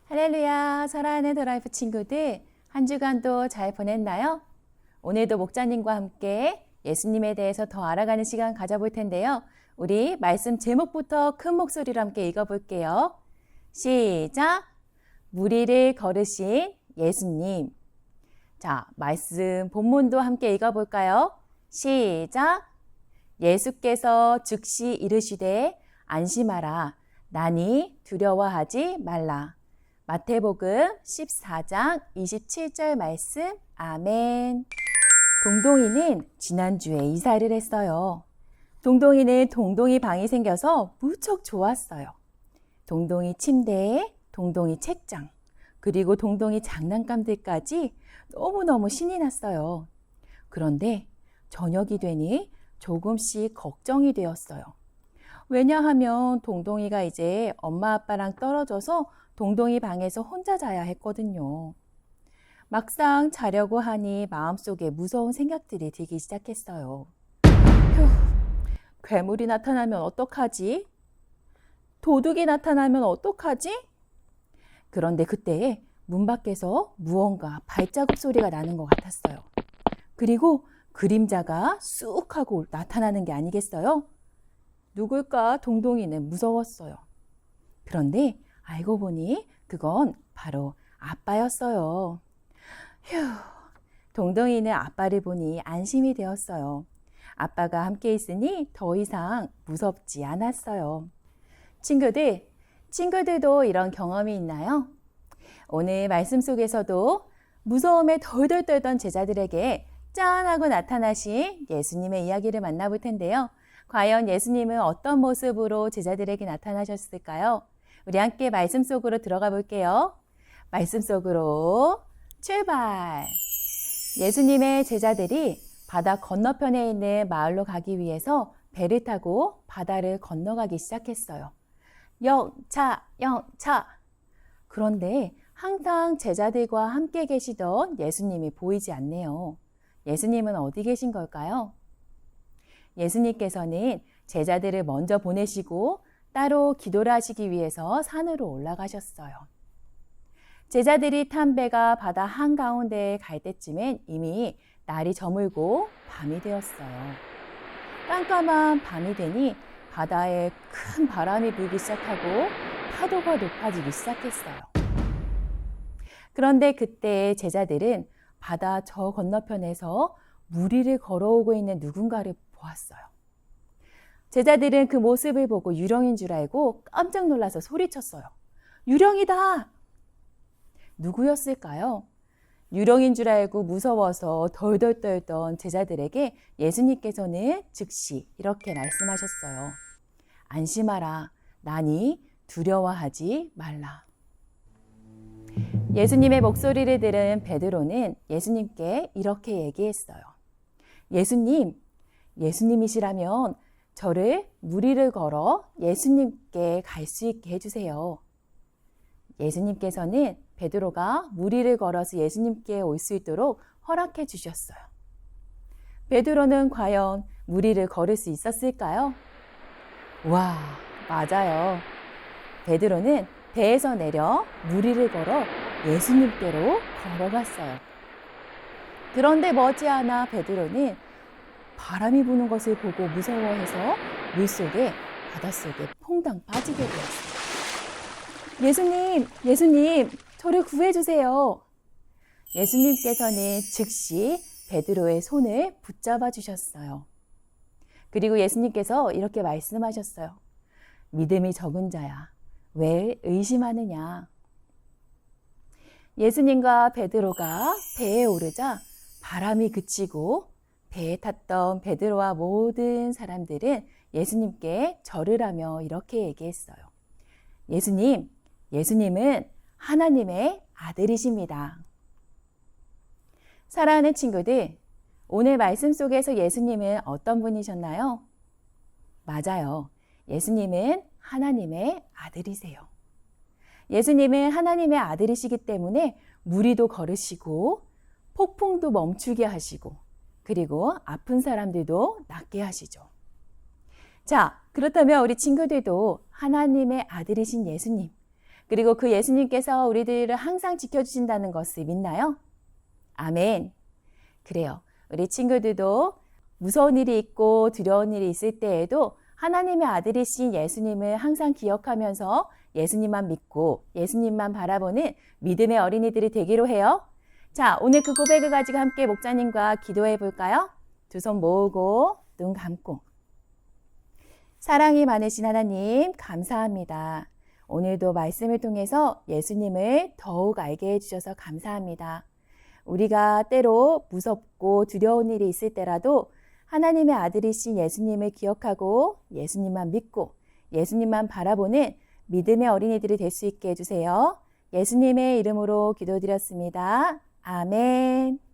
할렐루야, 사랑하는 더라이프 친구들, 한 주간도 잘 보냈나요? 오늘도 목자님과 함께 예수님에 대해서 더 알아가는 시간 가져볼 텐데요. 우리 말씀 제목부터 큰 목소리로 함께 읽어볼게요. 시작! 무리를 걸으신 예수님. 자, 말씀 본문도 함께 읽어볼까요? 시작! 예수께서 즉시 이르시되 안심하라. 나니 두려워하지 말라. 마태복음 14장 27절 말씀. 아멘. 동동이는 지난주에 이사를 했어요. 동동이는 동동이 방이 생겨서 무척 좋았어요. 동동이 침대에 동동이 책장, 그리고 동동이 장난감들까지 너무너무 신이 났어요. 그런데 저녁이 되니 조금씩 걱정이 되었어요. 왜냐하면 동동이가 이제 엄마 아빠랑 떨어져서 동동이 방에서 혼자 자야 했거든요. 막상 자려고 하니 마음속에 무서운 생각들이 들기 시작했어요. 휴, 괴물이 나타나면 어떡하지? 도둑이 나타나면 어떡하지? 그런데 그때 문 밖에서 무언가 발자국 소리가 나는 것 같았어요. 그리고 그림자가 쑥 하고 나타나는 게 아니겠어요? 누굴까 동동이는 무서웠어요. 그런데 알고 보니 그건 바로 아빠였어요. 휴, 동동이는 아빠를 보니 안심이 되었어요. 아빠가 함께 있으니 더 이상 무섭지 않았어요. 친구들도 이런 경험이 있나요? 오늘 말씀 속에서도 무서움에 덜덜 떨던 제자들에게 짠 하고 나타나신 예수님의 이야기를 만나볼 텐데요. 과연 예수님은 어떤 모습으로 제자들에게 나타나셨을까요? 우리 함께 말씀 속으로 들어가 볼게요. 말씀 속으로 출발! 예수님의 제자들이 바다 건너편에 있는 마을로 가기 위해서 배를 타고 바다를 건너가기 시작했어요. 영차! 그런데 항상 제자들과 함께 계시던 예수님이 보이지 않네요. 예수님은 어디 계신 걸까요? 예수님께서는 제자들을 먼저 보내시고 따로 기도를 하시기 위해서 산으로 올라가셨어요. 제자들이 탄 배가 바다 한가운데에 갈 때쯤엔 이미 날이 저물고 밤이 되었어요. 깜깜한 밤이 되니 바다에 큰 바람이 불기 시작하고 파도가 높아지기 시작했어요. 그런데 그때 제자들은 바다 저 건너편에서 무리를 걸어오고 있는 누군가를 보았어요. 제자들은 그 모습을 보고 유령인 줄 알고 깜짝 놀라서 소리쳤어요. 유령이다! 누구였을까요? 유령인 줄 알고 무서워서 덜덜 떨던 제자들에게 예수님께서는 즉시 이렇게 말씀하셨어요. 안심하라. 나니 두려워하지 말라. 예수님의 목소리를 들은 베드로는 예수님께 이렇게 얘기했어요. 예수님이시라면 저를 무리를 걸어 예수님께 갈 수 있게 해주세요. 예수님께서는 베드로가 무리를 걸어서 예수님께 올 수 있도록 허락해 주셨어요. 베드로는 과연 무리를 걸을 수 있었을까요? 와, 맞아요. 베드로는 배에서 내려 무리를 걸어 예수님께로 걸어갔어요. 그런데 머지않아 베드로는 바람이 부는 것을 보고 무서워해서 물속에 바닷속에 퐁당 빠지게 되었어요. 예수님, 저를 구해주세요. 예수님께서는 즉시 베드로의 손을 붙잡아 주셨어요. 그리고 예수님께서 이렇게 말씀하셨어요. 믿음이 적은 자야, 왜 의심하느냐? 예수님과 베드로가 배에 오르자 바람이 그치고 배에 탔던 베드로와 모든 사람들은 예수님께 절을 하며 이렇게 얘기했어요. 예수님은 하나님의 아들이십니다. 사랑하는 친구들, 오늘 말씀 속에서 예수님은 어떤 분이셨나요? 맞아요. 예수님은 하나님의 아들이세요. 예수님은 하나님의 아들이시기 때문에 무리도 걸으시고 폭풍도 멈추게 하시고 그리고 아픈 사람들도 낫게 하시죠. 자, 그렇다면 우리 친구들도 하나님의 아들이신 예수님, 그리고 그 예수님께서 우리들을 항상 지켜주신다는 것을 믿나요? 아멘. 그래요. 우리 친구들도 무서운 일이 있고 두려운 일이 있을 때에도 하나님의 아들이신 예수님을 항상 기억하면서 예수님만 믿고 예수님만 바라보는 믿음의 어린이들이 되기로 해요. 자, 오늘 그 고백을 가지고 함께 목사님과 기도해 볼까요? 두 손 모으고 눈 감고. 사랑이 많으신 하나님, 감사합니다. 오늘도 말씀을 통해서 예수님을 더욱 알게 해주셔서 감사합니다. 우리가 때로 무섭고 두려운 일이 있을 때라도 하나님의 아들이신 예수님을 기억하고 예수님만 믿고 예수님만 바라보는 믿음의 어린이들이 될 수 있게 해주세요. 예수님의 이름으로 기도드렸습니다. 아멘.